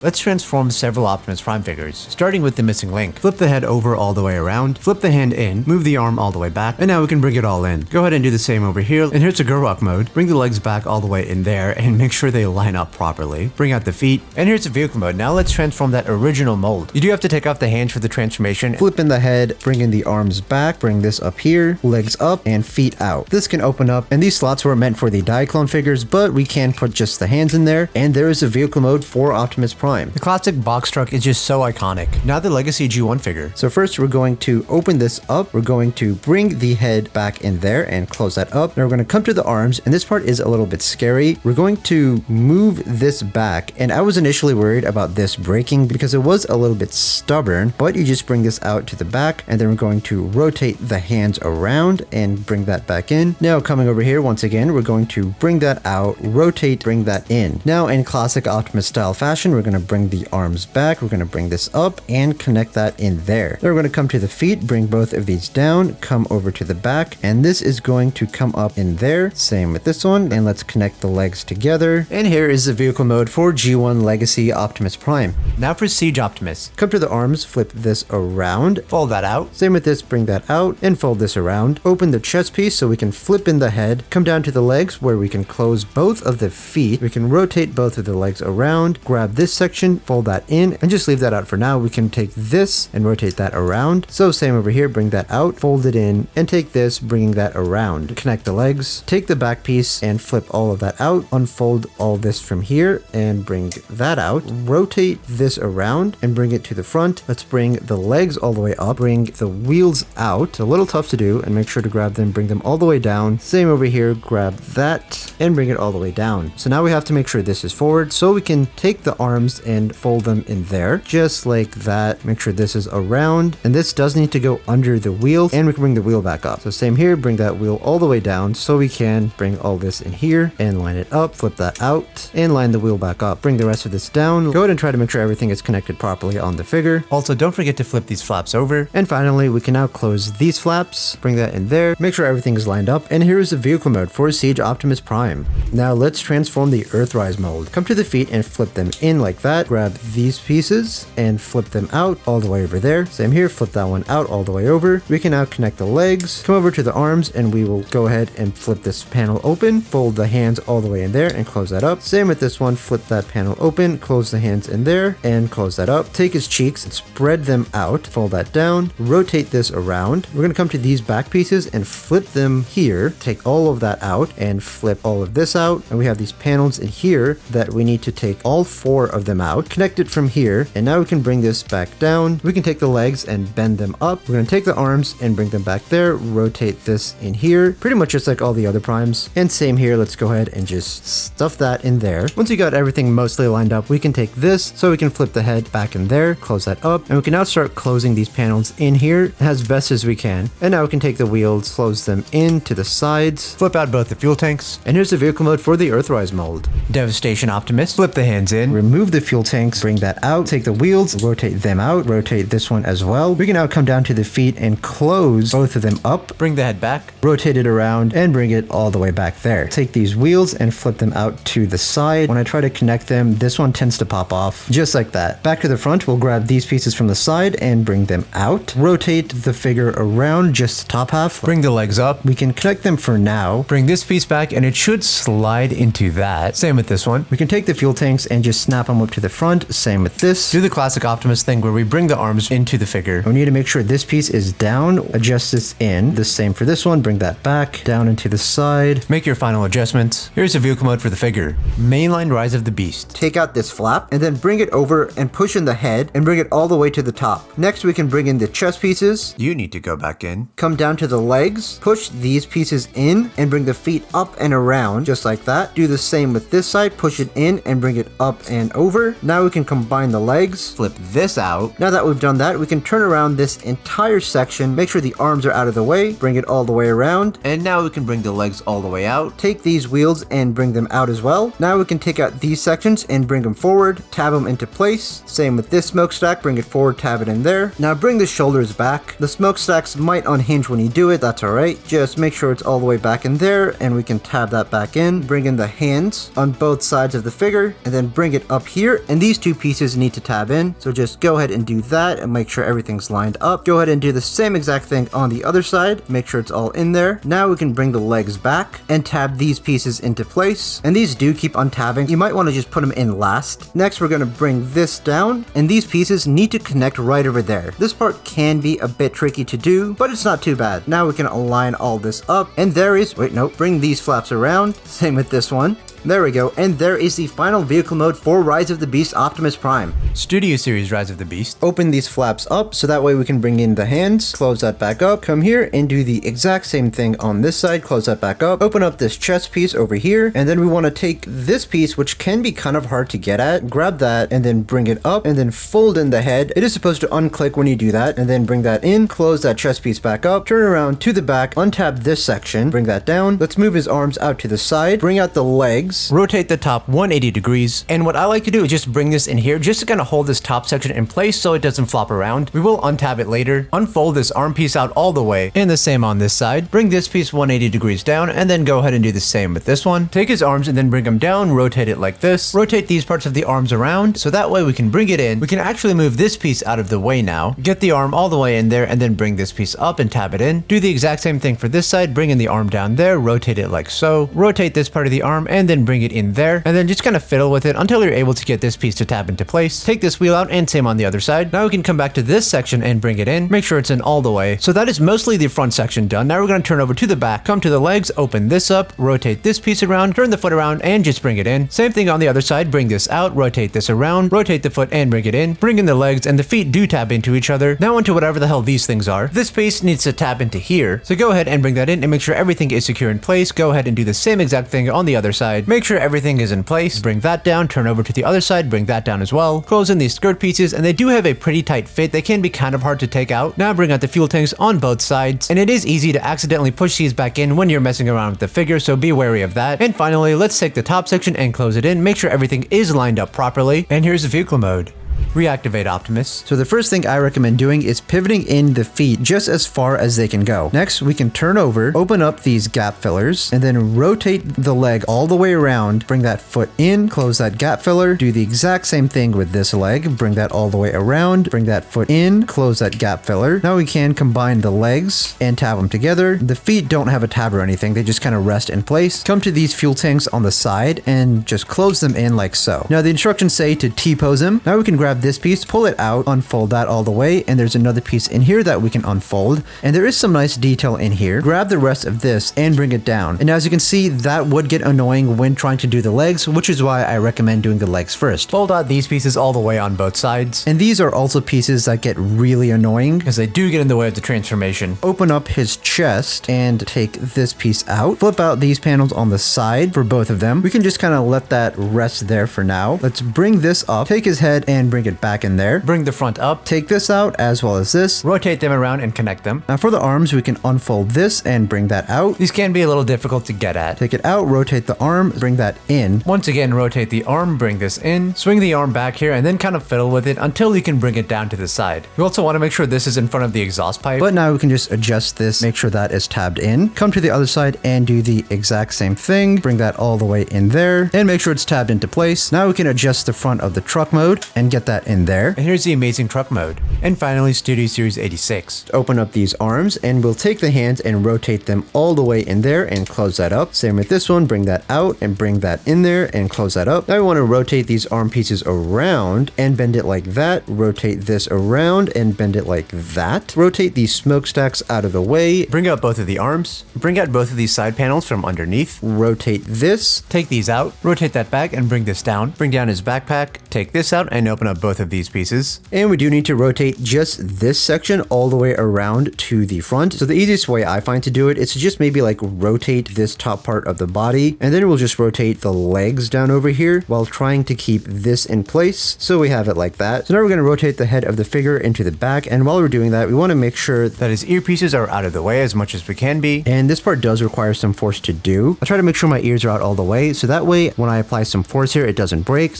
Let's transform several Optimus Prime figures, starting with the missing link. Flip the head over all the way around, flip the hand in, move the arm all the way back, and now we can bring it all in. Go ahead and do the same over here, and here's a go rock mode. Bring the legs back all the way in there, and make sure they line up properly. Bring out the feet, and here's the vehicle mode. Now let's transform that original mold. You do have to take off the hands for the transformation. Flip in the head, bring in the arms back, bring this up here, legs up, and feet out. This can open up, and these slots were meant for the Diaclone figures, but we can put just the hands in there, and there is a vehicle mode for Optimus Prime. The classic box truck is just so iconic. Now the Legacy G1 figure. So first we're going to open this up. We're going to bring the head back in there and close that up. Now we're going to come to the arms, and this part is a little bit scary. We're going to move this back, and I was initially worried about this breaking because it was a little bit stubborn, but you just bring this out to the back, and then we're going to rotate the hands around and bring that back in. Now coming over here, once again, we're going to bring that out, rotate, bring that in. Now in classic Optimus style fashion, we're going to bring the arms back. We're going to bring this up and connect that in there. Then we're going to come to the feet, bring both of these down, come over to the back, and this is going to come up in there. Same with this one, and let's connect the legs together. And here is the vehicle mode for G1 Legacy Optimus Prime. Now for Siege Optimus. Come to the arms, flip this around, fold that out. Same with this, bring that out and fold this around. Open the chest piece so we can flip in the head, come down to the legs where we can close both of the feet. We can rotate both of the legs around, grab this section, fold that in, and just leave that out for now. We can take this and rotate that around. So same over here, bring that out, fold it in, and take this, bringing that around. Connect the legs, take the back piece and flip all of that out, unfold all this from here and bring that out, rotate this around and bring it to the front. Let's bring the legs all the way up, bring the wheels out. A little tough to do, and make sure to grab them, bring them all the way down. Same over here, grab that and bring it all the way down. So now we have to make sure this is forward, so we can take the arms and fold them in there, just like that. Make sure this is around, and this does need to go under the wheel, and we can bring the wheel back up. So same here, bring that wheel all the way down, so we can bring all this in here and line it up, flip that out, and line the wheel back up. Bring the rest of this down. Go ahead and try to make sure everything is connected properly on the figure. Also, don't forget to flip these flaps over. And finally, we can now close these flaps, bring that in there, make sure everything is lined up, and here is the vehicle mode for Siege Optimus Prime. Now let's transform the Earthrise mold. Come to the feet and flip them in like that. Grab these pieces and flip them out all the way over there. Same here, flip that one out all the way over. We can now connect the legs, come over to the arms, and we will go ahead and flip this panel open, fold the hands all the way in there and close that up. Same with this one, flip that panel open, close the hands in there and close that up. Take his cheeks and spread them out, fold that down, rotate this around. We're going to come to these back pieces and flip them here, take all of that out and flip all of this out. And we have these panels in here that we need to take all four of them out, connect it from here, and now we can bring this back down. We can take the legs and bend them up. We're going to take the arms and bring them back there, rotate this in here, pretty much just like all the other primes. And same here, let's go ahead and just stuff that in there. Once you got everything mostly lined up, we can take this so we can flip the head back in there, close that up, and we can now start closing these panels in here as best as we can. And now we can take the wheels, close them in to the sides, flip out both the fuel tanks, and here's the vehicle mode for the Earthrise mold. Devastation Optimus, flip the hands in, remove the fuel tanks, bring that out, take the wheels, rotate them out, rotate this one as well. We can now come down to the feet and close both of them up, bring the head back, rotate it around, and bring it all the way back there. Take these wheels and flip them out to the side. When I try to connect them, this one tends to pop off, just like that. Back to the front, we'll grab these pieces from the side and bring them out, rotate the figure around just the top half, bring the legs up. We can connect them for now, bring this piece back, and it should slide into that. Same with this one. We can take the fuel tanks and just snap them up to the front. Same with this. Do the classic Optimus thing where we bring the arms into the figure. We need to make sure this piece is down, adjust this in. The same for this one, bring that back, down into the side. Make your final adjustments. Here's the vehicle mode for the figure. Mainline Rise of the Beast. Take out this flap and then bring it over and push in the head and bring it all the way to the top. Next, we can bring in the chest pieces. You need to go back in. Come down to the legs, push these pieces in and bring the feet up and around just like that. Do the same with this side, push it in and bring it up and over. Now we can combine the legs, flip this out. Now that we've done that, we can turn around this entire section, make sure the arms are out of the way, bring it all the way around, and now we can bring the legs all the way out. Take these wheels and bring them out as well. Now we can take out these sections and bring them forward, tab them into place. Same with this smokestack, bring it forward, tab it in there. Now bring the shoulders back. The smokestacks might unhinge when you do it, that's alright. Just make sure it's all the way back in there, and we can tab that back in. Bring in the hands on both sides of the figure, and then bring it up here here, and these two pieces need to tab in. So just go ahead and do that and make sure everything's lined up. Go ahead and do the same exact thing on the other side. Make sure it's all in there. Now we can bring the legs back and tab these pieces into place. And these do keep untabbing. You might want to just put them in last. Next, we're going to bring this down, and these pieces need to connect right over there. This part can be a bit tricky to do, but it's not too bad. Now we can align all this up, and there is, wait, no, bring these flaps around. Same with this one. There we go, and there is the final vehicle mode for Rise of the Beast Optimus Prime. Studio Series Rise of the Beast. Open these flaps up so that way we can bring in the hands, close that back up, come here and do the exact same thing on this side, close that back up, open up this chest piece over here, and then we want to take this piece, which can be kind of hard to get at, grab that and then bring it up and then fold in the head. It is supposed to unclick when you do that, and then bring that in, close that chest piece back up, turn around to the back, untab this section, bring that down. Let's move his arms out to the side, bring out the legs, rotate the top 180 degrees, and what I like to do is just bring this in here just to kind of hold this top section in place so it doesn't flop around. We will untab it later, unfold this arm piece out all the way, and the same on this side. Bring this piece 180 degrees down, and then go ahead and do the same with this one. Take his arms and then bring them down, rotate it like this. Rotate these parts of the arms around, so that way we can bring it in. We can actually move this piece out of the way now, get the arm all the way in there, and then bring this piece up and tab it in. Do the exact same thing for this side, bring in the arm down there, rotate it like so. Rotate this part of the arm, and then bring it in there, and then just kind of fiddle with it until you're able to get this piece to tab into place. Take this wheel out, and same on the other side. Now we can come back to this section and bring it in. Make sure it's in all the way. So that is mostly the front section done. Now we're going to turn over to the back, come to the legs, open this up, rotate this piece around, turn the foot around, and just bring it in. Same thing on the other side. Bring this out, rotate this around, rotate the foot and bring it in. Bring in the legs, and the feet do tab into each other. Now onto whatever the hell these things are. This piece needs to tab into here. So go ahead and bring that in and make sure everything is secure in place. Go ahead and do the same exact thing on the other side. Make sure everything is in place. Bring that down, turn over to the other side, bring that down as well. Close in these skirt pieces, and they do have a pretty tight fit. They can be kind of hard to take out. Now bring out the fuel tanks on both sides, and it is easy to accidentally push these back in when you're messing around with the figure, so be wary of that. And finally, let's take the top section and close it in. Make sure everything is lined up properly. And here's the vehicle mode. Reactivate Optimus. So the first thing I recommend doing is pivoting in the feet just as far as they can go. Next, we can turn over, open up these gap fillers, and then rotate the leg all the way around, bring that foot in, close that gap filler, do the exact same thing with this leg, bring that all the way around, bring that foot in, close that gap filler. Now we can combine the legs and tab them together. The feet don't have a tab or anything, they just kind of rest in place. Come to these fuel tanks on the side and just close them in like so. Now the instructions say to T-pose them. Now we can grab this piece, pull it out, unfold that all the way, and there's another piece in here that we can unfold, and there is some nice detail in here. Grab the rest of this and bring it down, and as you can see, that would get annoying when trying to do the legs, which is why I recommend doing the legs first. Fold out these pieces all the way on both sides, and these are also pieces that get really annoying because they do get in the way of the transformation. Open up his chest and take this piece out. Flip out these panels on the side for both of them. We can just kind of let that rest there for now. Let's bring this up, take his head and bring it back in there. Bring the front up. Take this out as well as this. Rotate them around and connect them. Now for the arms, we can unfold this and bring that out. These can be a little difficult to get at. Take it out, rotate the arm, bring that in. Once again, rotate the arm, bring this in. Swing the arm back here and then kind of fiddle with it until you can bring it down to the side. You also want to make sure this is in front of the exhaust pipe. But now we can just adjust this, make sure that is tabbed in. Come to the other side and do the exact same thing. Bring that all the way in there and make sure it's tabbed into place. Now we can adjust the front of the truck mode and get that in there. And here's the amazing truck mode. And finally, Studio Series 86. Open up these arms and we'll take the hands and rotate them all the way in there and close that up. Same with this one, bring that out and bring that in there and close that up. Now we want to rotate these arm pieces around and bend it like that. Rotate this around and bend it like that. Rotate these smokestacks out of the way. Bring out both of the arms. Bring out both of these side panels from underneath. Rotate this. Take these out. Rotate that back and bring this down. Bring down his backpack. Take this out and open up both of these pieces. And we do need to rotate just this section all the way around to the front. So the easiest way I find to do it is to just maybe like rotate this top part of the body, and then we'll just rotate the legs down over here while trying to keep this in place. So we have it like that. So now we're going to rotate the head of the figure into the back, and while we're doing that, we want to make sure that his earpieces are out of the way as much as we can be. And this part does require some force to do. I'll try to make sure my ears are out all the way, so that way when I apply some force here, it doesn't break.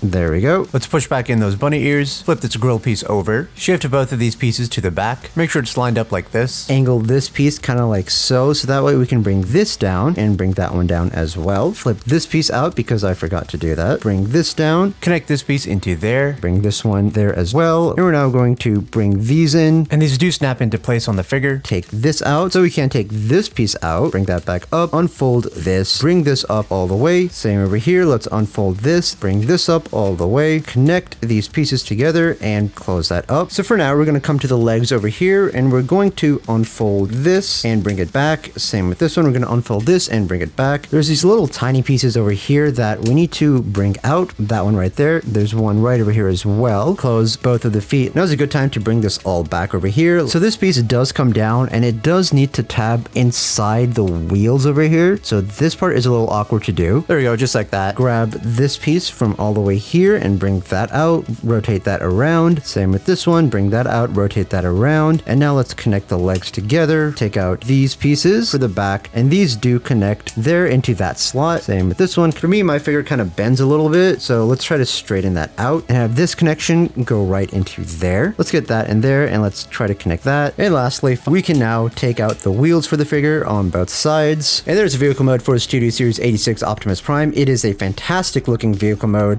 There we go. Let's push back in those bunny ears, flip this grill piece over, shift both of these pieces to the back, make sure it's lined up like this. Angle this piece kind of like so that way we can bring this down and bring that one down as well. Flip this piece out because I forgot to do that. Bring this down. Connect this piece into there. Bring this one there as well. And we're now going to bring these in. And these do snap into place on the figure. Take this out. So we can take this piece out. Bring that back up. Unfold this. Bring this up all the way. Same over here. Let's unfold this. Bring this up all the way. Connect these pieces together and close that up. So for now, we're going to come to the legs over here and we're going to unfold this and bring it back. Same with this one. We're going to unfold this and bring it back. There's these little tiny pieces over here that we need to bring out. That one right there. There's one right over here as well. Close both of the feet. Now's a good time to bring this all back over here. So this piece does come down and it does need to tab inside the wheels over here. So this part is a little awkward to do. There we go, just like that. Grab this piece from all the way here and bring that out. Rotate that around. Same with this one. Bring that out. Rotate that around. And now let's connect the legs together. Take out these pieces for the back. And these do connect there into that slot. Same with this one. For me, my figure kind of bends a little bit. So let's try to straighten that out and have this connection go right into there. Let's get that in there and let's try to connect that. And lastly, we can now take out the wheels for the figure on both sides. And there's a vehicle mode for Studio Series 86 Optimus Prime. It is a fantastic looking vehicle mode.